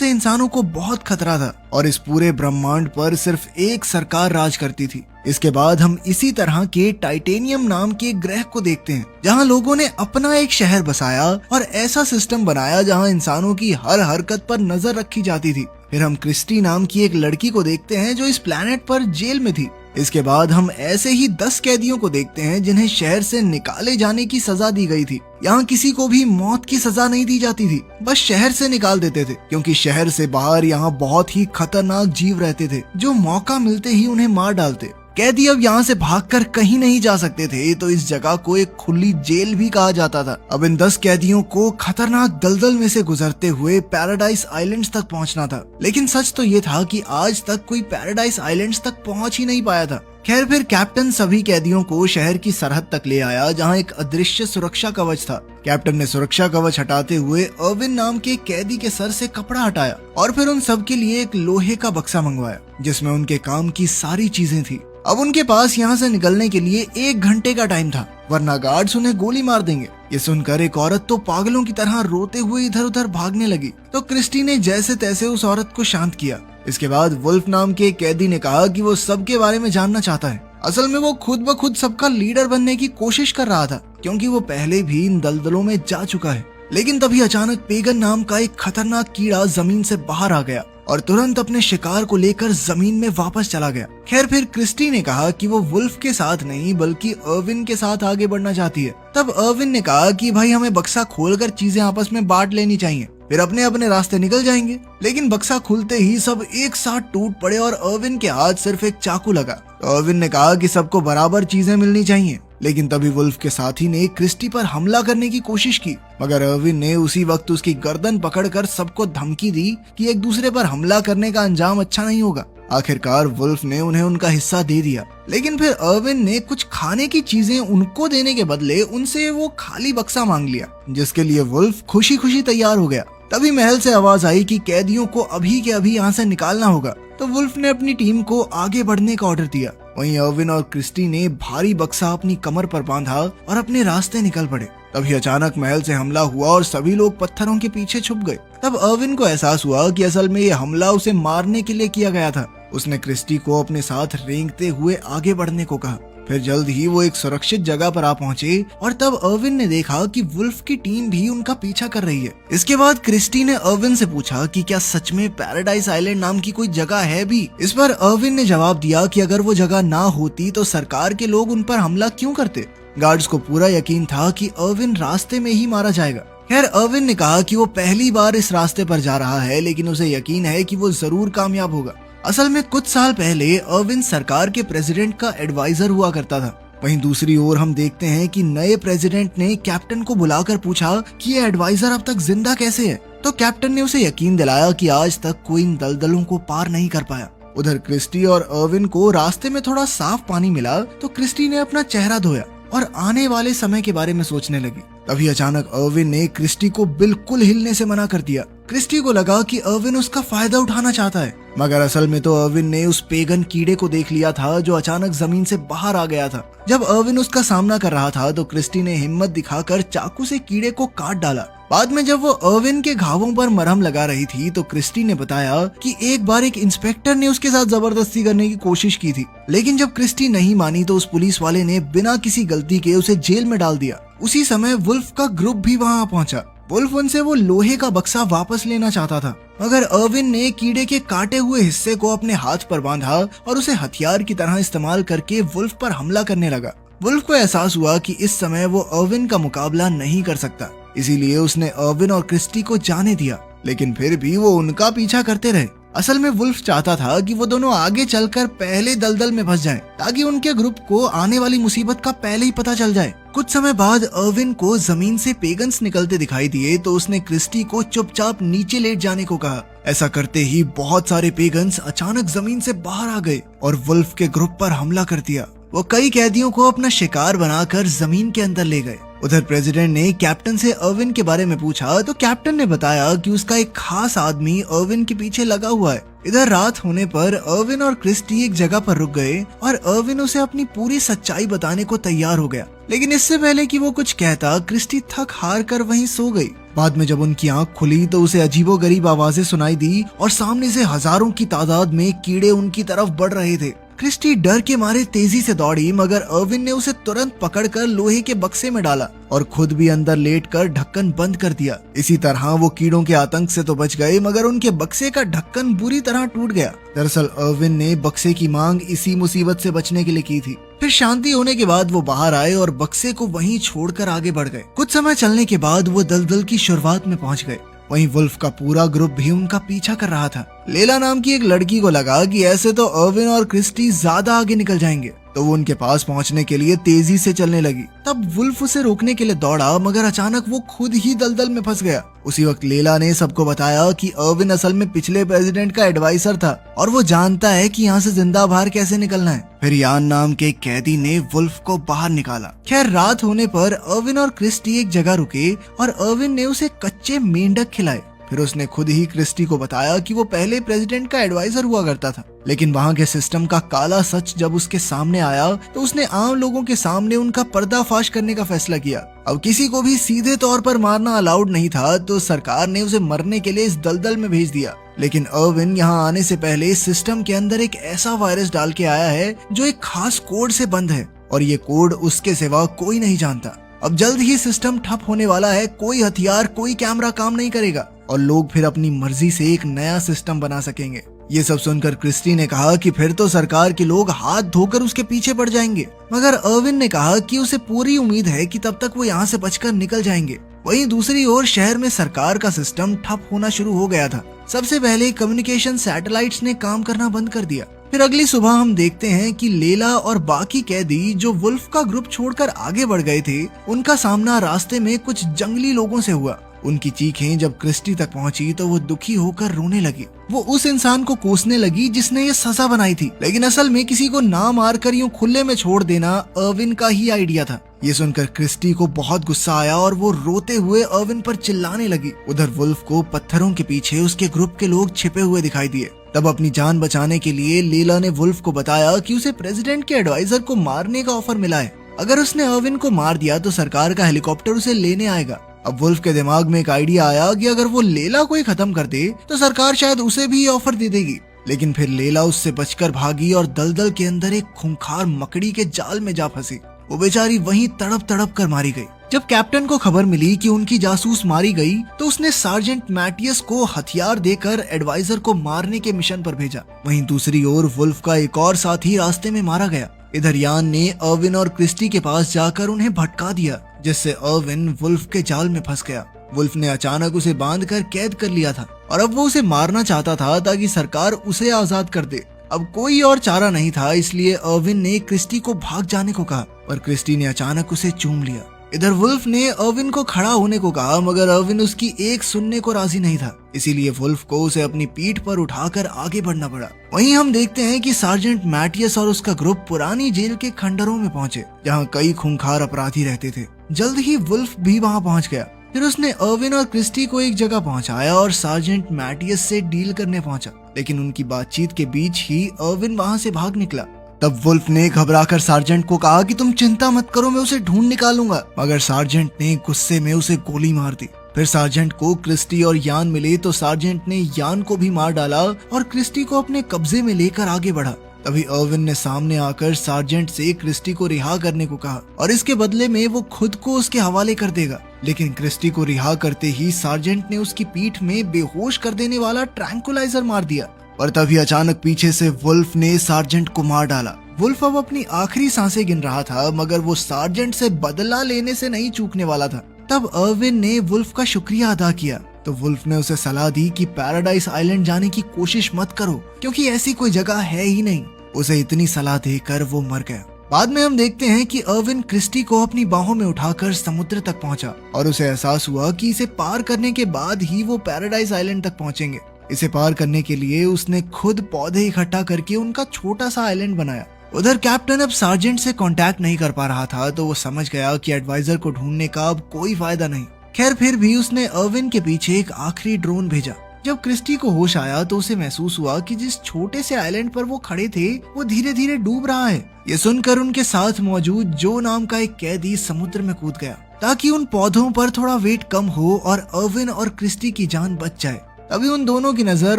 से इंसानों को बहुत खतरा था और इस पूरे ब्रह्मांड पर सिर्फ एक सरकार राज करती थी। इसके बाद हम इसी तरह के टाइटेनियम नाम के ग्रह को देखते हैं, जहां लोगों ने अपना एक शहर बसाया और ऐसा सिस्टम बनाया जहां इंसानों की हर हरकत पर नजर रखी जाती थी। फिर हम क्रिस्टी नाम की एक लड़की को देखते हैं जो इस प्लेनेट पर जेल में थी। इसके बाद हम ऐसे ही 10 कैदियों को देखते हैं जिन्हें शहर से निकाले जाने की सजा दी गई थी। यहाँ किसी को भी मौत की सजा नहीं दी जाती थी, बस शहर से निकाल देते थे, क्योंकि शहर से बाहर यहाँ बहुत ही खतरनाक जीव रहते थे जो मौका मिलते ही उन्हें मार डालते। कैदी अब यहाँ से भागकर कहीं नहीं जा सकते थे, तो इस जगह को एक खुली जेल भी कहा जाता था। अब इन 10 कैदियों को खतरनाक दलदल में से गुजरते हुए पैराडाइज आइलैंड्स तक पहुंचना था, लेकिन सच तो ये था कि आज तक कोई पैराडाइज आइलैंड्स तक पहुंच ही नहीं पाया था। खैर, फिर कैप्टन सभी कैदियों को शहर की सरहद तक ले आया, जहां एक अदृश्य सुरक्षा कवच था। कैप्टन ने सुरक्षा कवच हटाते हुए अर्विन नाम के कैदी के सर से कपड़ा हटाया और फिर उन सब के लिए एक लोहे का बक्सा मंगवाया, जिसमें उनके काम की सारी चीजें थी। अब उनके पास यहाँ से निकलने के लिए 1 घंटे का टाइम था, वरना गार्ड्स उन्हें गोली मार देंगे। ये सुनकर एक औरत तो पागलों की तरह रोते हुए इधर उधर भागने लगी, तो क्रिस्टी ने जैसे तैसे उस औरत को शांत किया। इसके बाद वुल्फ नाम के कैदी ने कहा कि वो सबके बारे में जानना चाहता है। असल में वो खुद ब खुद सबका लीडर बनने की कोशिश कर रहा था, क्योंकि वो पहले भी इन दलदलों में जा चुका है। लेकिन तभी अचानक पेगन नाम का एक खतरनाक कीड़ा जमीन से बाहर आ गया और तुरंत अपने शिकार को लेकर जमीन में वापस चला गया। खैर, फिर क्रिस्टी ने कहा कि वो वुल्फ के साथ नहीं बल्कि अर्विन के साथ आगे बढ़ना चाहती है। तब अर्विन ने कहा कि भाई हमें बक्सा खोलकर चीजें आपस में बांट लेनी चाहिए, फिर अपने अपने रास्ते निकल जाएंगे। लेकिन बक्सा खुलते ही सब एक साथ टूट पड़े और अर्विन के हाथ सिर्फ एक चाकू लगा। तो अर्विन ने कहा कि सबको बराबर चीजें मिलनी चाहिए। लेकिन तभी वुल्फ के साथी ने क्रिस्टी पर हमला करने की कोशिश की, मगर अर्विन ने उसी वक्त उसकी गर्दन पकड़कर सबको धमकी दी कि एक दूसरे पर हमला करने का अंजाम अच्छा नहीं होगा। आखिरकार वुल्फ ने उन्हें उनका हिस्सा दे दिया, लेकिन फिर अर्विन ने कुछ खाने की चीजें उनको देने के बदले उनसे वो खाली बक्सा मांग लिया, जिसके लिए वुल्फ खुशी खुशी तैयार हो गया। तभी महल से आवाज आई कि कैदियों को अभी के अभी यहाँ से निकालना होगा, तो वुल्फ ने अपनी टीम को आगे बढ़ने का ऑर्डर दिया। वहीं अर्विन और क्रिस्टी ने भारी बक्सा अपनी कमर पर बांधा और अपने रास्ते निकल पड़े। तभी अचानक महल से हमला हुआ और सभी लोग पत्थरों के पीछे छुप गए। तब अर्विन को एहसास हुआ कि असल में ये हमला उसे मारने के लिए किया गया था। उसने क्रिस्टी को अपने साथ रेंगते हुए आगे बढ़ने को कहा। फिर जल्द ही वो एक सुरक्षित जगह पर आ पहुंचे और तब अर्विन ने देखा कि वुल्फ की टीम भी उनका पीछा कर रही है। इसके बाद क्रिस्टी ने अर्विन से पूछा कि क्या सच में पैराडाइज आइलैंड नाम की कोई जगह है भी। इस पर अर्विन ने जवाब दिया कि अगर वो जगह ना होती तो सरकार के लोग उन पर हमला क्यों करते। गार्ड्स को पूरा यकीन था कि अर्विन रास्ते में ही मारा जाएगा। खैर, अर्विन ने कहा कि वो पहली बार इस रास्ते पर जा रहा है, लेकिन उसे यकीन है कि वो जरूर कामयाब होगा। असल में कुछ साल पहले अर्विन सरकार के प्रेसिडेंट का एडवाइजर हुआ करता था। वहीं दूसरी ओर हम देखते हैं कि नए प्रेसिडेंट ने कैप्टन को बुलाकर पूछा कि ये एडवाइजर अब तक जिंदा कैसे है। तो कैप्टन ने उसे यकीन दिलाया कि आज तक कोई इन दलदलों को पार नहीं कर पाया। उधर क्रिस्टी और अर्विन को रास्ते में थोड़ा साफ पानी मिला, तो क्रिस्टी ने अपना चेहरा धोया और आने वाले समय के बारे में सोचने लगी। तभी अचानक अर्विन ने क्रिस्टी को बिल्कुल हिलने से मना कर दिया। क्रिस्टी को लगा कि अर्विन उसका फायदा उठाना चाहता है, मगर असल में तो अर्विन ने उस पेगन कीड़े को देख लिया था जो अचानक जमीन से बाहर आ गया था। जब अर्विन उसका सामना कर रहा था तो क्रिस्टी ने हिम्मत दिखाकर चाकू से कीड़े को काट डाला। बाद में जब वो अर्विन के घावों पर मरहम लगा रही थी तो क्रिस्टी ने बताया कि एक बार एक इंस्पेक्टर ने उसके साथ जबरदस्ती करने की कोशिश की थी, लेकिन जब क्रिस्टी नहीं मानी तो उस पुलिस वाले ने बिना किसी गलती के उसे जेल में डाल दिया। उसी समय वुल्फ का ग्रुप भी वहाँ पहुँचा। वुल्फ उनसे वो लोहे का बक्सा वापस लेना चाहता था, मगर अर्विन ने कीड़े के काटे हुए हिस्से को अपने हाथ पर बांधा और उसे हथियार की तरह इस्तेमाल करके वुल्फ पर हमला करने लगा। वुल्फ को एहसास हुआ कि इस समय वो अर्विन का मुकाबला नहीं कर सकता, इसीलिए उसने अर्विन और क्रिस्टी को जाने दिया, लेकिन फिर भी वो उनका पीछा करते रहे। असल में वुल्फ चाहता था कि वो दोनों आगे चलकर पहले दलदल में फंस जाएं, ताकि उनके ग्रुप को आने वाली मुसीबत का पहले ही पता चल जाए। कुछ समय बाद अर्विन को जमीन से पेगन्स निकलते दिखाई दिए, तो उसने क्रिस्टी को चुपचाप नीचे लेट जाने को कहा। ऐसा करते ही बहुत सारे पेगन्स अचानक जमीन से बाहर आ गए और वुल्फ के ग्रुप पर हमला कर दिया। वो कई कैदियों को अपना शिकार बनाकर जमीन के अंदर ले गए। उधर प्रेसिडेंट ने कैप्टन से अर्विन के बारे में पूछा तो कैप्टन ने बताया कि उसका एक खास आदमी अर्विन के पीछे लगा हुआ है। इधर रात होने पर अर्विन और क्रिस्टी एक जगह पर रुक गए और अर्विन उसे अपनी पूरी सच्चाई बताने को तैयार हो गया, लेकिन इससे पहले कि वो कुछ कहता क्रिस्टी थक हार कर वहीं सो गई। बाद में जब उनकी आंख खुली तो उसे अजीबोगरीब आवाजें सुनाई दी और सामने से हजारों की तादाद में कीड़े उनकी तरफ बढ़ रहे थे। क्रिस्टी डर के मारे तेजी से दौड़ी, मगर अर्विन ने उसे तुरंत पकड़कर लोहे के बक्से में डाला और खुद भी अंदर लेटकर ढक्कन बंद कर दिया। इसी तरह वो कीड़ों के आतंक से तो बच गए, मगर उनके बक्से का ढक्कन बुरी तरह टूट गया। दरअसल अर्विन ने बक्से की मांग इसी मुसीबत से बचने के लिए की थी। फिर शांति होने के बाद वो बाहर आए और बक्से को वहीं छोड़कर आगे बढ़ गए। कुछ समय चलने के बाद वो दलदल की शुरुआत में पहुंच गए। वहीं वुल्फ का पूरा ग्रुप भी उनका पीछा कर रहा था। लेला नाम की एक लड़की को लगा कि ऐसे तो अर्विन और क्रिस्टी ज्यादा आगे निकल जाएंगे, तो वो उनके पास पहुंचने के लिए तेजी से चलने लगी। तब वुल्फ उसे रोकने के लिए दौड़ा, मगर अचानक वो खुद ही दलदल में फंस गया। उसी वक्त लेला ने सबको बताया कि अर्विन असल में पिछले प्रेसिडेंट का एडवाइजर था और वो जानता है कि यहाँ से जिंदा बाहर कैसे निकलना है। फिर यान नाम के कैदी ने वुल्फ को बाहर निकाला। खैर रात होने पर अर्विन और क्रिस्टी एक जगह रुके और अर्विन ने उसे कच्चे मेंढक खिलाए। फिर उसने खुद ही क्रिस्टी को बताया कि वो पहले प्रेसिडेंट का एडवाइजर हुआ करता था, लेकिन वहाँ के सिस्टम का काला सच जब उसके सामने आया तो उसने आम लोगों के सामने उनका पर्दाफाश करने का फैसला किया। अब किसी को भी सीधे तौर पर मारना अलाउड नहीं था, तो सरकार ने उसे मरने के लिए इस दलदल में भेज दिया। लेकिन अर्विन यहाँ आने से पहले सिस्टम के अंदर एक ऐसा वायरस डाल के आया है जो एक खास कोड से बंद है और ये कोड उसके सिवा कोई नहीं जानता। अब जल्द ही सिस्टम ठप होने वाला है, कोई हथियार कोई कैमरा काम नहीं करेगा और लोग फिर अपनी मर्जी से एक नया सिस्टम बना सकेंगे। ये सब सुनकर क्रिस्टी ने कहा कि फिर तो सरकार के लोग हाथ धोकर उसके पीछे पड़ जाएंगे, मगर अर्विन ने कहा कि उसे पूरी उम्मीद है कि तब तक वो यहाँ से बचकर निकल जाएंगे। वहीं दूसरी ओर शहर में सरकार का सिस्टम ठप होना शुरू हो गया था। सबसे पहले कम्युनिकेशन सैटेलाइट्स ने काम करना बंद कर दिया। फिर अगली सुबह हम देखते हैं कि लेला और बाकी कैदी जो वुल्फ का ग्रुप छोड़कर आगे बढ़ गए थे, उनका सामना रास्ते में कुछ जंगली लोगों से हुआ। उनकी चीखें जब क्रिस्टी तक पहुंची तो वो दुखी होकर रोने लगी। वो उस इंसान को कोसने लगी जिसने ये सजा बनाई थी, लेकिन असल में किसी को ना मारकर यूं खुले में छोड़ देना अर्विन का ही आइडिया था। ये सुनकर क्रिस्टी को बहुत गुस्सा आया और वो रोते हुए अर्विन पर चिल्लाने लगी। उधर वुल्फ को पत्थरों के पीछे उसके ग्रुप के लोग छिपे हुए दिखाई दिए। तब अपनी जान बचाने के लिए लेला ने वुल्फ को बताया कि उसे प्रेसिडेंट के एडवाइजर को मारने का ऑफर मिला है। अगर उसने अर्विन को मार दिया तो सरकार का हेलीकॉप्टर उसे लेने आएगा। अब वुल्फ के दिमाग में एक आइडिया आया कि अगर वो लेला को ही खत्म कर दे तो सरकार शायद उसे भी ऑफर दे देगी। लेकिन फिर लेला उससे बचकर भागी और दलदल के अंदर एक खूंखार मकड़ी के जाल में जा फंसी। वो बेचारी वहीं तड़प तड़प कर मारी गई। जब कैप्टन को खबर मिली कि उनकी जासूस मारी गई तो उसने सार्जेंट मैटियस को हथियार देकर एडवाइजर को मारने के मिशन पर भेजा। वहीं दूसरी ओर वुल्फ का एक और साथी रास्ते में मारा गया। इधर यान ने अर्विन और क्रिस्टी के पास जाकर उन्हें भटका दिया, जिससे अर्विन वुल्फ के जाल में फंस गया। वुल्फ ने अचानक उसे बांधकर कैद कर लिया था और अब वो उसे मारना चाहता था ताकि सरकार उसे आजाद कर दे। अब कोई और चारा नहीं था, इसलिए अर्विन ने क्रिस्टी को भाग जाने को कहा, पर क्रिस्टी ने अचानक उसे चूम लिया। इधर वुल्फ ने अर्विन को खड़ा होने को कहा, मगर अर्विन उसकी एक सुनने को राजी नहीं था। इसीलिए वुल्फ को उसे अपनी पीठ पर उठाकर आगे बढ़ना पड़ा। वहीं हम देखते हैं कि सार्जेंट मैटियस और उसका ग्रुप पुरानी जेल के खंडरों में पहुंचे, जहां कई खूंखार अपराधी रहते थे। जल्द ही वुल्फ भी वहां पहुंच गया। फिर उसने अर्विन और क्रिस्टी को एक जगह पहुंचाया और सार्जेंट मैटियस से डील करने पहुंचा, लेकिन उनकी बातचीत के बीच ही अर्विन वहां से भाग निकला। तब वुल्फ ने घबराकर सार्जेंट को कहा कि तुम चिंता मत करो, मैं उसे ढूंढ निकालूंगा, मगर सार्जेंट ने गुस्से में उसे गोली मार दी। फिर सार्जेंट को क्रिस्टी और यान मिले तो सार्जेंट ने यान को भी मार डाला और क्रिस्टी को अपने कब्जे में लेकर आगे बढ़ा। तभी अर्विन ने सामने आकर सार्जेंट से क्रिस्टी को रिहा करने को कहा और इसके बदले में वो खुद को उसके हवाले कर देगा। लेकिन क्रिस्टी को रिहा करते ही सार्जेंट ने उसकी पीठ में बेहोश कर देने वाला ट्रैंकुलाइजर मार दिया और तभी अचानक पीछे से वुल्फ ने सार्जेंट को मार डाला। वुल्फ अब अपनी आखिरी सांसें गिन रहा था, मगर वो सार्जेंट से बदला लेने से नहीं चूकने वाला था। तब अर्विन ने वुल्फ का शुक्रिया अदा किया तो वुल्फ ने उसे सलाह दी कि पैराडाइज आइलैंड जाने की कोशिश मत करो, क्योंकि ऐसी कोई जगह है ही नहीं। उसे इतनी सलाह देकर वो मर गया। बाद में हम देखते हैं कि अर्विन क्रिस्टी को अपनी बाहों में उठाकर समुद्र तक पहुंचा और उसे एहसास हुआ कि इसे पार करने के बाद ही वो पैराडाइज आइलैंड तक पहुंचेंगे। इसे पार करने के लिए उसने खुद पौधे इकट्ठा करके उनका छोटा सा आइलैंड बनाया उधर कैप्टन अब सार्जेंट से कांटेक्ट नहीं कर पा रहा था, तो वो समझ गया कि एडवाइजर को ढूंढने का अब कोई फायदा नहीं। खैर फिर भी उसने अर्विन के पीछे एक आखिरी ड्रोन भेजा। जब क्रिस्टी को होश आया तो उसे महसूस हुआ कि जिस छोटे से आइलैंड पर वो खड़े थे वो धीरे धीरे डूब रहा है। ये सुनकर उनके साथ मौजूद जो नाम का एक कैदी समुद्र में कूद गया ताकि उन पौधों पर थोड़ा वेट कम हो और अर्विन और क्रिस्टी की जान बच जाए। तभी उन दोनों की नजर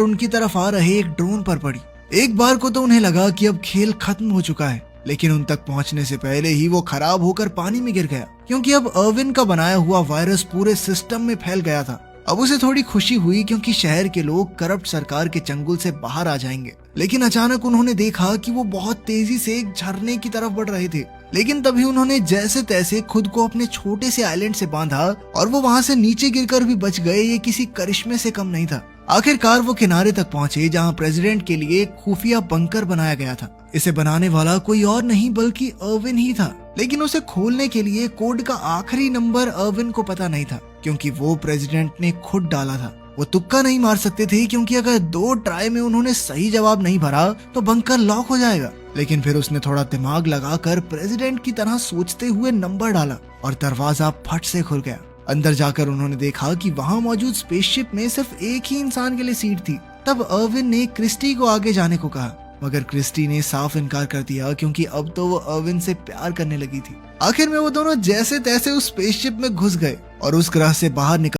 उनकी तरफ आ रहे एक ड्रोन पर पड़ी। एक बार को तो उन्हें लगा कि अब खेल खत्म हो चुका है, लेकिन उन तक पहुंचने से पहले ही वो खराब होकर पानी में गिर गया, क्योंकि अब अर्विन का बनाया हुआ वायरस पूरे सिस्टम में फैल गया था। अब उसे थोड़ी खुशी हुई क्योंकि शहर के लोग करप्ट सरकार के चंगुल से बाहर आ जाएंगे, लेकिन अचानक उन्होंने देखा कि वो बहुत तेजी से एक झरने की तरफ बढ़ रहे थे। लेकिन तभी उन्होंने जैसे तैसे खुद को अपने छोटे से आइलैंड से बांधा और वो वहां से नीचे गिरकर भी बच गए। ये किसी करिश्मे से कम नहीं था। आखिरकार वो किनारे तक पहुंचे जहां प्रेसिडेंट के लिए एक खुफिया बंकर बनाया गया था। इसे बनाने वाला कोई और नहीं बल्कि अर्विन ही था, लेकिन उसे खोलने के लिए कोड का आखिरी नंबर अर्विन को पता नहीं था, क्योंकि वो प्रेसिडेंट ने खुद डाला था। वो तुक्का नहीं मार सकते थे, क्योंकि अगर 2 ट्राई में उन्होंने सही जवाब नहीं भरा तो बंकर लॉक हो जाएगा। लेकिन फिर उसने थोड़ा दिमाग लगाकर प्रेसिडेंट की तरह सोचते हुए नंबर डाला और दरवाजा फट से खुल गया। अंदर जाकर उन्होंने देखा कि वहां मौजूद स्पेसशिप में सिर्फ एक ही इंसान के लिए सीट थी। तब अर्विन ने क्रिस्टी को आगे जाने को कहा, मगर क्रिस्टी ने साफ इनकार कर दिया, क्योंकि अब तो वो अर्विन से प्यार करने लगी थी। आखिर में वो दोनों जैसे तैसे उस स्पेसशिप में घुस गए और उस ग्रह से बाहर निकल